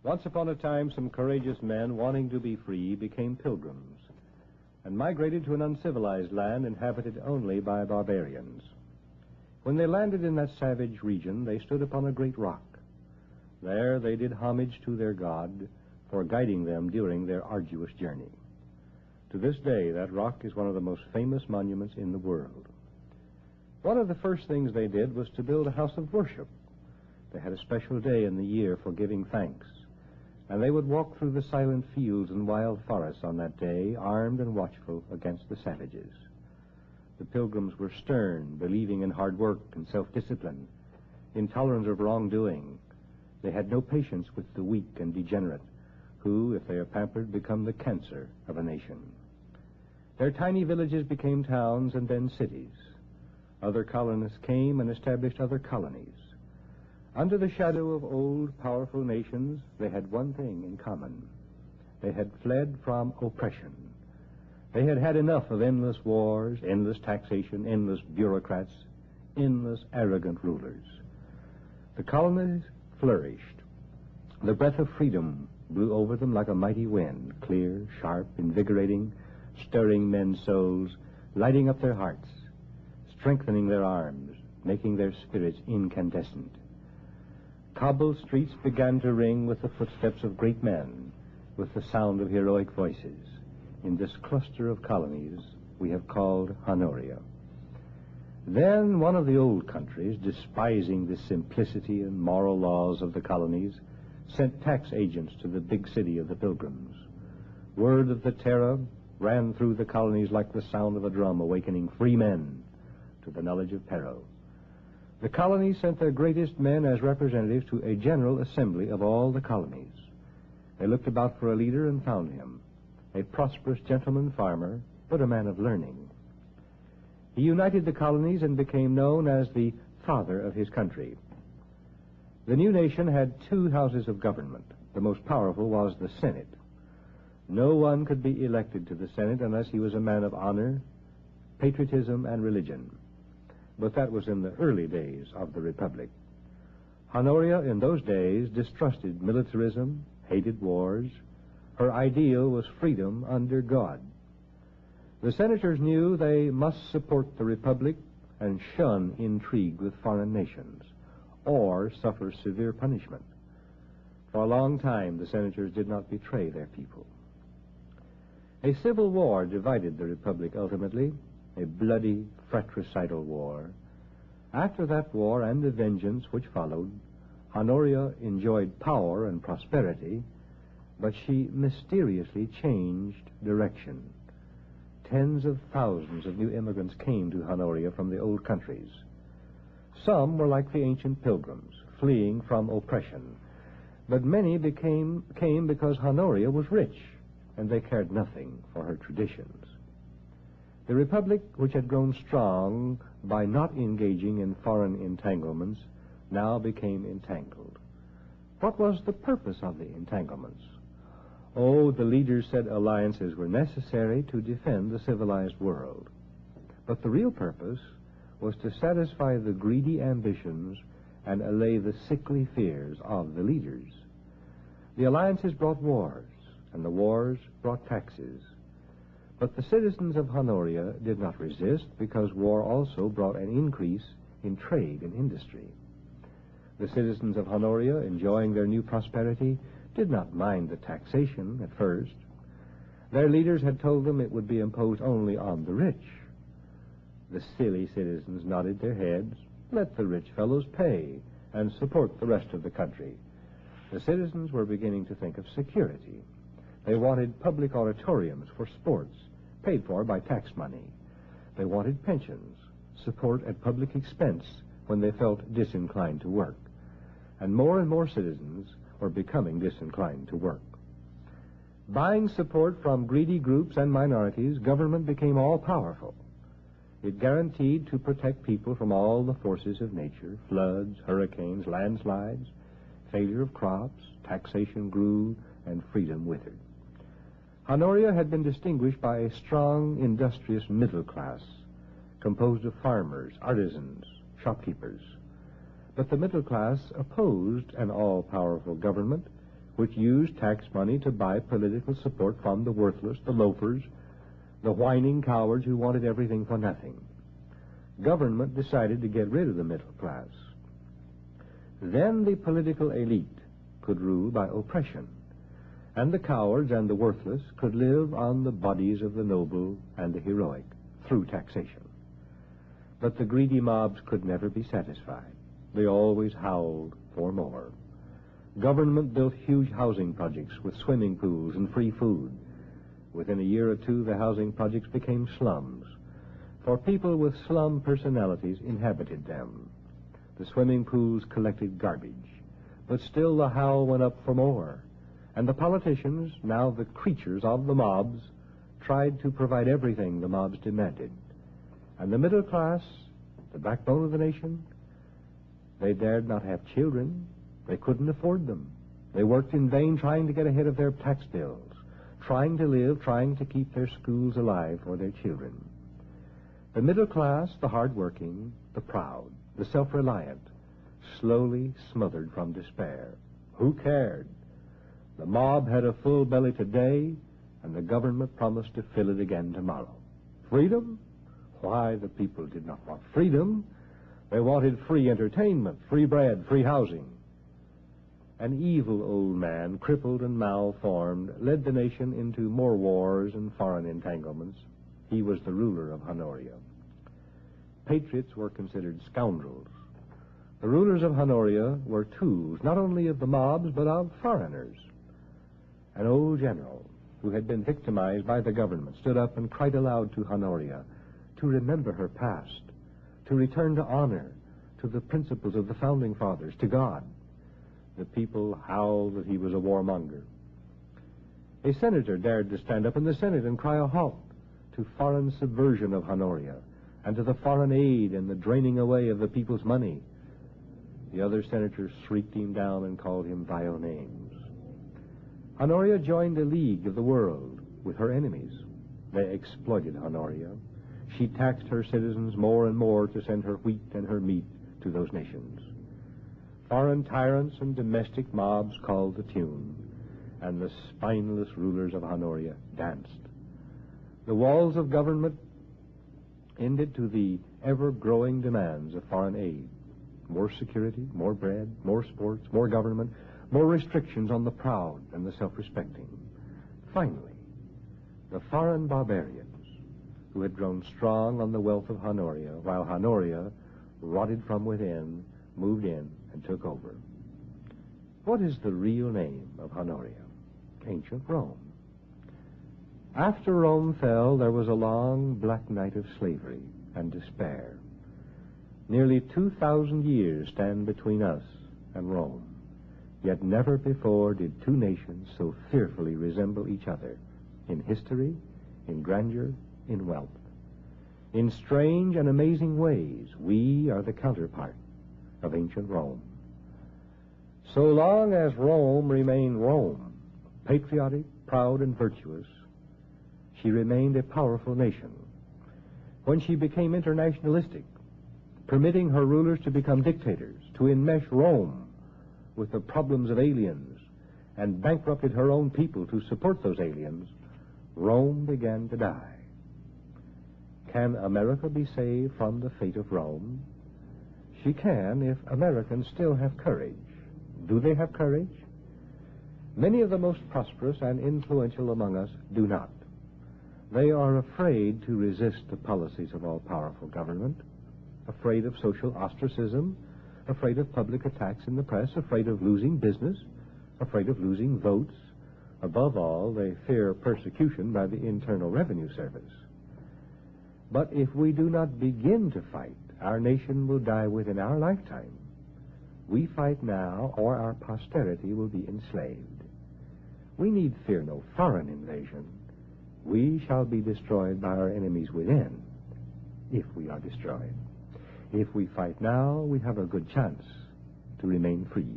Once upon a time, some courageous men wanting to be free became pilgrims and migrated to an uncivilized land inhabited only by barbarians. When they landed in that savage region, they stood upon a great rock. There they did homage to their god for guiding them during their arduous journey. To this day, that rock is one of the most famous monuments in the world. One of the first things they did was to build a house of worship. They had a special day in the year for giving thanks, and they would walk through the silent fields and wild forests on that day, armed and watchful against the savages. The pilgrims were stern, believing in hard work and self-discipline, intolerant of wrongdoing. They had no patience with the weak and degenerate, who, if they are pampered, become the cancer of a nation. Their tiny villages became towns and then cities. Other colonists came and established other colonies. Under the shadow of old, powerful nations, they had one thing in common. They had fled from oppression. They had had enough of endless wars, endless taxation, endless bureaucrats, endless arrogant rulers. The colonies flourished. The breath of freedom blew over them like a mighty wind, clear, sharp, invigorating, stirring men's souls, lighting up their hearts, strengthening their arms, making their spirits incandescent. Cobbled streets began to ring with the footsteps of great men, with the sound of heroic voices, in this cluster of colonies we have called Honoria. Then one of the old countries, despising the simplicity and moral laws of the colonies, sent tax agents to the big city of the pilgrims. Word of the terror ran through the colonies like the sound of a drum awakening free men to the knowledge of peril. The colonies sent their greatest men as representatives to a general assembly of all the colonies. They looked about for a leader and found him, a prosperous gentleman farmer, but a man of learning. He united the colonies and became known as the father of his country. The new nation had two houses of government. The most powerful was the Senate. No one could be elected to the Senate unless he was a man of honor, patriotism, and religion. But that was in the early days of the Republic. Honoria in those days distrusted militarism, hated wars. Her ideal was freedom under God. The senators knew they must support the Republic and shun intrigue with foreign nations, or suffer severe punishment. For a long time, the senators did not betray their people. A civil war divided the Republic ultimately, a bloody, fratricidal war. After that war and the vengeance which followed, Honoria enjoyed power and prosperity, but she mysteriously changed direction. Tens of thousands of new immigrants came to Honoria from the old countries. Some were like the ancient pilgrims, fleeing from oppression, but many came because Honoria was rich, and they cared nothing for her traditions. The Republic, which had grown strong by not engaging in foreign entanglements, now became entangled. What was the purpose of the entanglements? Oh, the leaders said alliances were necessary to defend the civilized world. But the real purpose was to satisfy the greedy ambitions and allay the sickly fears of the leaders. The alliances brought wars, and the wars brought taxes. But the citizens of Honoria did not resist, because war also brought an increase in trade and industry. The citizens of Honoria, enjoying their new prosperity, did not mind the taxation at first. Their leaders had told them it would be imposed only on the rich. The silly citizens nodded their heads. Let the rich fellows pay and support the rest of the country. The citizens were beginning to think of security. They wanted public auditoriums for sports, paid for by tax money. They wanted pensions, support at public expense when they felt disinclined to work. And more citizens were becoming disinclined to work. Buying support from greedy groups and minorities, government became all-powerful. It guaranteed to protect people from all the forces of nature, floods, hurricanes, landslides, failure of crops, taxation grew, and freedom withered. Honoria had been distinguished by a strong, industrious middle class, composed of farmers, artisans, shopkeepers. But the middle class opposed an all-powerful government which used tax money to buy political support from the worthless, the loafers, the whining cowards who wanted everything for nothing. Government decided to get rid of the middle class. Then the political elite could rule by oppression, and the cowards and the worthless could live on the bodies of the noble and the heroic through taxation. But the greedy mobs could never be satisfied. They always howled for more. Government built huge housing projects with swimming pools and free food. Within a year or two, the housing projects became slums, for people with slum personalities inhabited them. The swimming pools collected garbage, but still the howl went up for more, and the politicians, now the creatures of the mobs, tried to provide everything the mobs demanded. And the middle class, the backbone of the nation, they dared not have children. They couldn't afford them. They worked in vain trying to get ahead of their tax bills, trying to live, trying to keep their schools alive for their children. The middle class, the hard-working, the proud, the self-reliant, slowly smothered from despair. Who cared? The mob had a full belly today, and the government promised to fill it again tomorrow. Freedom? Why, the people did not want freedom. They wanted free entertainment, free bread, free housing. An evil old man, crippled and malformed, led the nation into more wars and foreign entanglements. He was the ruler of Honoria. Patriots were considered scoundrels. The rulers of Honoria were tools, not only of the mobs, but of foreigners. An old general, who had been victimized by the government, stood up and cried aloud to Honoria to remember her past, to return to honor, to the principles of the founding fathers, to God. The people howled that he was a warmonger. A senator dared to stand up in the Senate and cry a halt to foreign subversion of Honoria and to the foreign aid and the draining away of the people's money. The other senators shrieked him down and called him vile names. Honoria joined the League of the World with her enemies. They exploited Honoria. She taxed her citizens more and more to send her wheat and her meat to those nations. Foreign tyrants and domestic mobs called the tune, and the spineless rulers of Honoria danced. The walls of government ended to the ever-growing demands of foreign aid. More security, more bread, more sports, more government, more restrictions on the proud and the self-respecting. Finally, the foreign barbarians, who had grown strong on the wealth of Honoria, while Honoria, rotted from within, moved in and took over. What is the real name of Honoria? Ancient Rome. After Rome fell, there was a long black night of slavery and despair. Nearly 2,000 years stand between us and Rome, yet never before did two nations so fearfully resemble each other in history, in grandeur, in wealth. In strange and amazing ways, we are the counterpart of ancient Rome. So long as Rome remained Rome, patriotic, proud, and virtuous, she remained a powerful nation. When she became internationalistic, permitting her rulers to become dictators, to enmesh Rome with the problems of aliens, and bankrupted her own people to support those aliens, Rome began to die. Can America be saved from the fate of Rome? She can if Americans still have courage. Do they have courage? Many of the most prosperous and influential among us do not. They are afraid to resist the policies of all-powerful government, afraid of social ostracism, afraid of public attacks in the press, afraid of losing business, afraid of losing votes. Above all, they fear persecution by the Internal Revenue Service. But if we do not begin to fight, our nation will die within our lifetime. We fight now, or our posterity will be enslaved. We need fear no foreign invasion. We shall be destroyed by our enemies within, if we are destroyed. If we fight now, we have a good chance to remain free.